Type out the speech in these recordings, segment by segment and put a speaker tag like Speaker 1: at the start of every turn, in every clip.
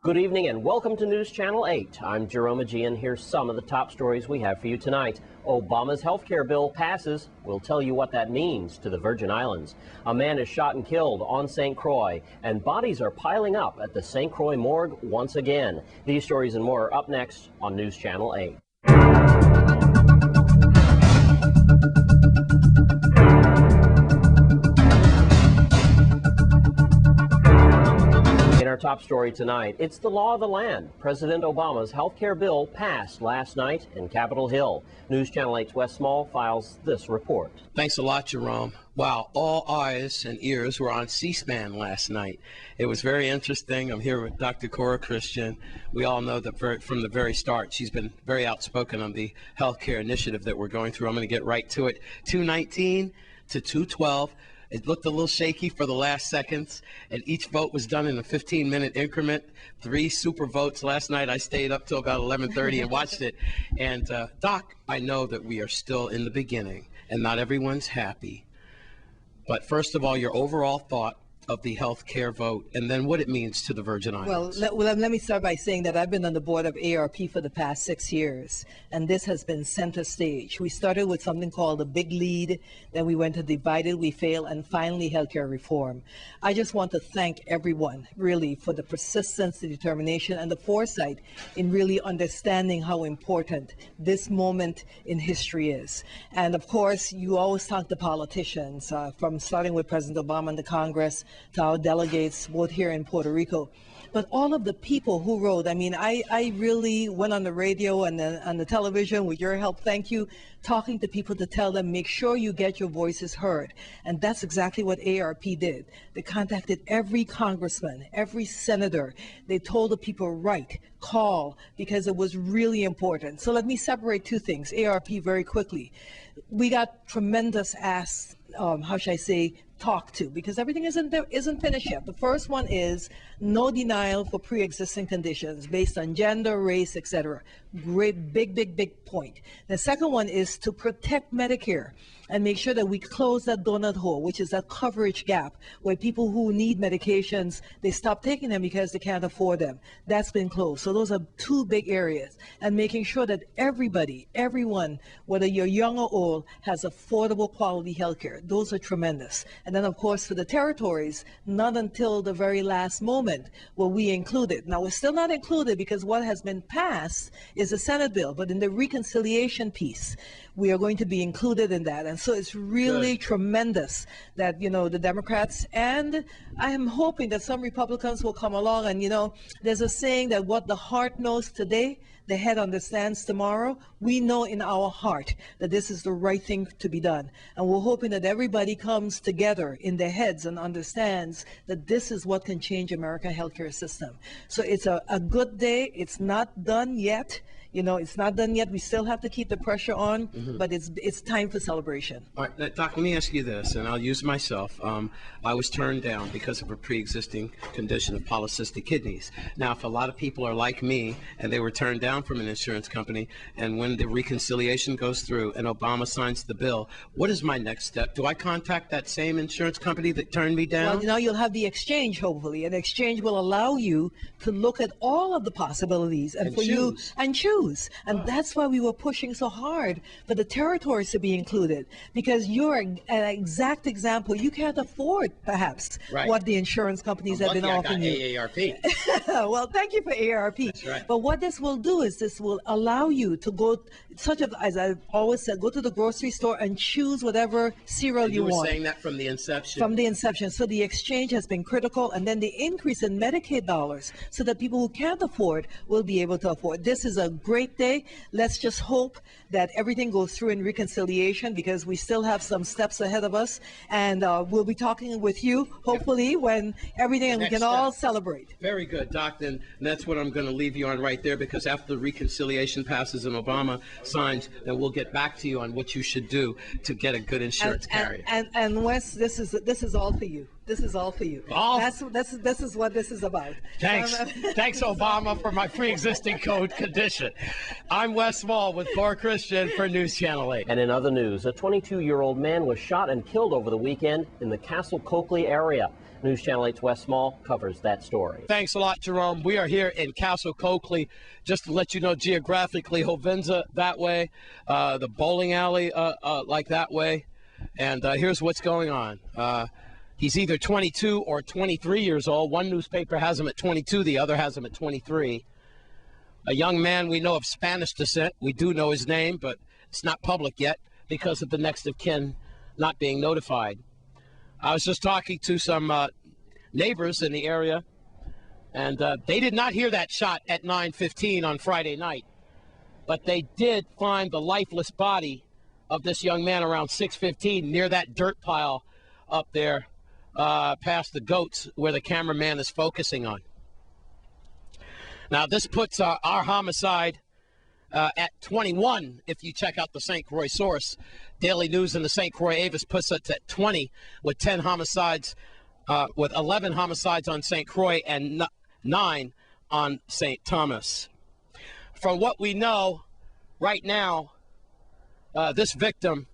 Speaker 1: Good evening and welcome to News Channel 8. I'm Jerome Aegean. Here's some of the top stories we have for you tonight. Obama's health care bill passes. We'll tell you what that means to the Virgin Islands. A man is shot and killed on St. Croix, and bodies are piling up at the St. Croix morgue once again. These stories and more are up next on News Channel 8. In our top story tonight, it's the law of the land. President Obama's health care bill passed last night in Capitol Hill. News Channel 8's Wes Small files this report.
Speaker 2: Thanks a lot, Jerome. Wow, all eyes and ears were on C-SPAN last night. It was very interesting. I'm here with Dr. Cora Christian. We all know that from the very start, she's been very outspoken on the health care initiative that we're going through. I'm going to get right to it. 219 to 212. It looked a little shaky for the last seconds, and each vote was done in a 15-minute increment. 3 super votes. Last night I stayed up till about 11:30 and watched it. And Doc, I know that we are still in the beginning, and not everyone's happy. But first of all, your overall thought of the health care vote, and then what it means to the Virgin Islands.
Speaker 3: Well, let me start by saying that I've been on the board of ARP for the past 6 years, and this has been center stage. We started with something called a big lead, then we went to divided we fail, and finally healthcare reform. I just want to thank everyone, really, for the persistence, the determination, and the foresight in really understanding how important this moment in history is. And of course, you always talk to politicians, from starting with President Obama and the Congress, to our delegates both here in Puerto Rico. But all of the people who wrote, I mean, I really went on the radio and on the television with your help, thank you, talking to people to tell them, make sure you get your voices heard. And that's exactly what ARP did. They contacted every congressman, every senator. They told the people, write, call, because it was really important. So let me separate 2 things. ARP, very quickly. We got tremendous asks, how should I say, talk to, because everything isn't finished yet. The first one is no denial for pre-existing conditions based on gender, race, etc. Great, big point. The second one is to protect Medicare and make sure that we close that donut hole, which is that coverage gap where people who need medications, they stop taking them because they can't afford them. That's been closed. So those are 2 big areas. And making sure that everybody, everyone, whether you're young or old, has affordable quality health care. Those are tremendous. And then, of course, for the territories, not until the very last moment will we include it. Now, we're still not included because what has been passed is a Senate bill, but in the reconciliation piece, we are going to be included in that. And so it's really tremendous that, you know, the Democrats, and I am hoping that some Republicans will come along. And, you know, there's a saying that what the heart knows today, the head understands tomorrow. We know in our heart that this is the right thing to be done. And we're hoping that everybody comes together in their heads and understands that this is what can change American healthcare system. So it's a good day. It's not done yet. You know, it's not done yet. We still have to keep the pressure on, but it's time for celebration.
Speaker 2: All right, Doc, let me ask you this, and I'll use myself. I was turned down because of a pre-existing condition of polycystic kidneys. Now, if a lot of people are like me and they were turned down from an insurance company, and when the reconciliation goes through and Obama signs the bill, what is my next step? Do I contact that same insurance company that turned me down?
Speaker 3: Well, now you'll have the exchange, hopefully, and the exchange will allow you to look at all of the possibilities and for you and choose. And that's why we were pushing so hard for the territories to be included, because you're an exact example. You can't afford, perhaps, what the insurance companies have been offering you.
Speaker 2: AARP.
Speaker 3: Well, thank you for AARP.
Speaker 2: That's right.
Speaker 3: But what this will do is this will allow you to go, as I've always said, go to the grocery store and choose whatever cereal you want.
Speaker 2: You were saying that from the inception.
Speaker 3: From the inception. So the exchange has been critical, and then the increase in Medicaid dollars so that people who can't afford will be able to afford. This is a great day. Let's just hope that everything goes through in reconciliation, because we still have some steps ahead of us, and we'll be talking with you hopefully when everything, and we can all celebrate.
Speaker 2: Very good, Doc. And that's what I'm going to leave you on right there, because after the reconciliation passes and Obama signs, then we'll get back to you on what you should do to get a good insurance carrier.
Speaker 3: And Wes, this this is all for you. This is all for you. This is what this is about.
Speaker 2: Thanks. Thanks, Obama, for my pre-existing code condition. I'm Wes Small with Cora Christian for News Channel 8.
Speaker 1: And in other news, a 22-year-old man was shot and killed over the weekend in the Castle Coakley area. News Channel 8's Wes Small covers that story.
Speaker 2: Thanks a lot, Jerome. We are here in Castle Coakley. Just to let you know geographically, Hovenza that way, the bowling alley like that way. And here's what's going on. He's either 22 or 23 years old. One newspaper has him at 22, the other has him at 23. A young man we know of Spanish descent. We do know his name, but it's not public yet because of the next of kin not being notified. I was just talking to some neighbors in the area, and they did not hear that shot at 9:15 on Friday night, but they did find the lifeless body of this young man around 6:15 near that dirt pile up there past the goats where the cameraman is focusing on. Now, this puts our homicide at 21 if you check out the St. Croix source. Daily News in the St. Croix Avis puts it at 20 with 10 homicides, with 11 homicides on St. Croix and 9 on St. Thomas. From what we know right now, this victim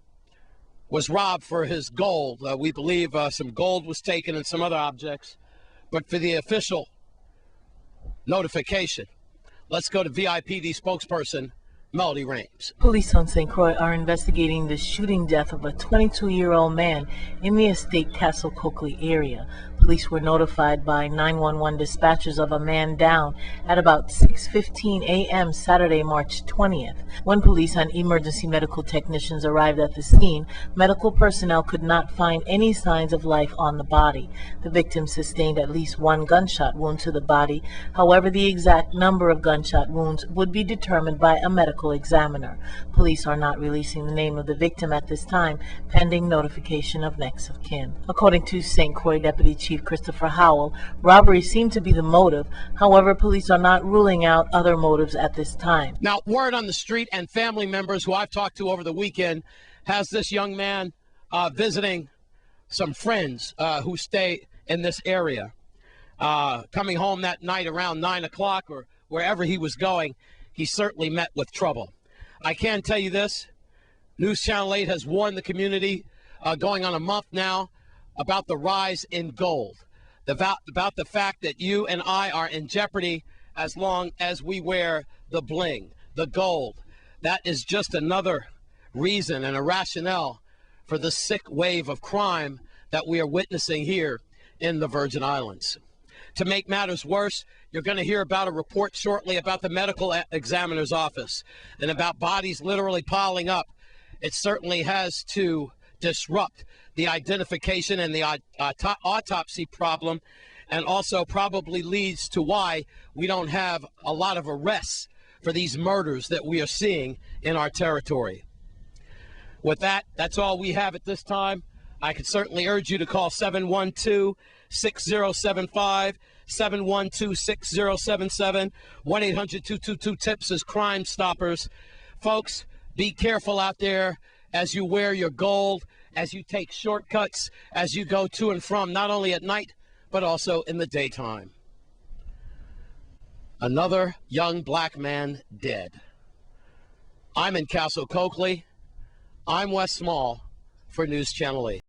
Speaker 2: was robbed for his gold. We believe some gold was taken and some other objects. But for the official notification, let's go to VIPD spokesperson Melody Rames.
Speaker 4: Police on St. Croix are investigating the shooting death of a 22-year-old man in the estate Castle Coakley area. Police were notified by 911 dispatchers of a man down at about 6:15 a.m. Saturday, March 20th. When police and emergency medical technicians arrived at the scene, medical personnel could not find any signs of life on the body. The victim sustained at least one gunshot wound to the body. However, the exact number of gunshot wounds would be determined by a medical examiner. Police are not releasing the name of the victim at this time, pending notification of next of kin. According to St. Croix Deputy Chief Christopher Howell, robbery seemed to be the motive. However, police are not ruling out other motives at this time.
Speaker 2: Now, word on the street and family members who I've talked to over the weekend has this young man visiting some friends who stay in this area. Coming home that night around 9 o'clock or wherever he was going, he certainly met with trouble. I can tell you this, News Channel 8 has warned the community going on a month now about the rise in gold, about the fact that you and I are in jeopardy as long as we wear the bling, the gold. That is just another reason and a rationale for the sick wave of crime that we are witnessing here in the Virgin Islands. To make matters worse, you're going to hear about a report shortly about the medical examiner's office and about bodies literally piling up. It certainly has to disrupt the identification and the autopsy problem, and also probably leads to why we don't have a lot of arrests for these murders that we are seeing in our territory. With that, that's all we have at this time. I could certainly urge you to call 712-6075, 712-6077, 1-800-222-TIPS is Crime Stoppers. Folks, be careful out there as you wear your gold, as you take shortcuts, as you go to and from, not only at night, but also in the daytime. Another young black man dead. I'm in Castle Coakley. I'm Wes Small for News Channel 8.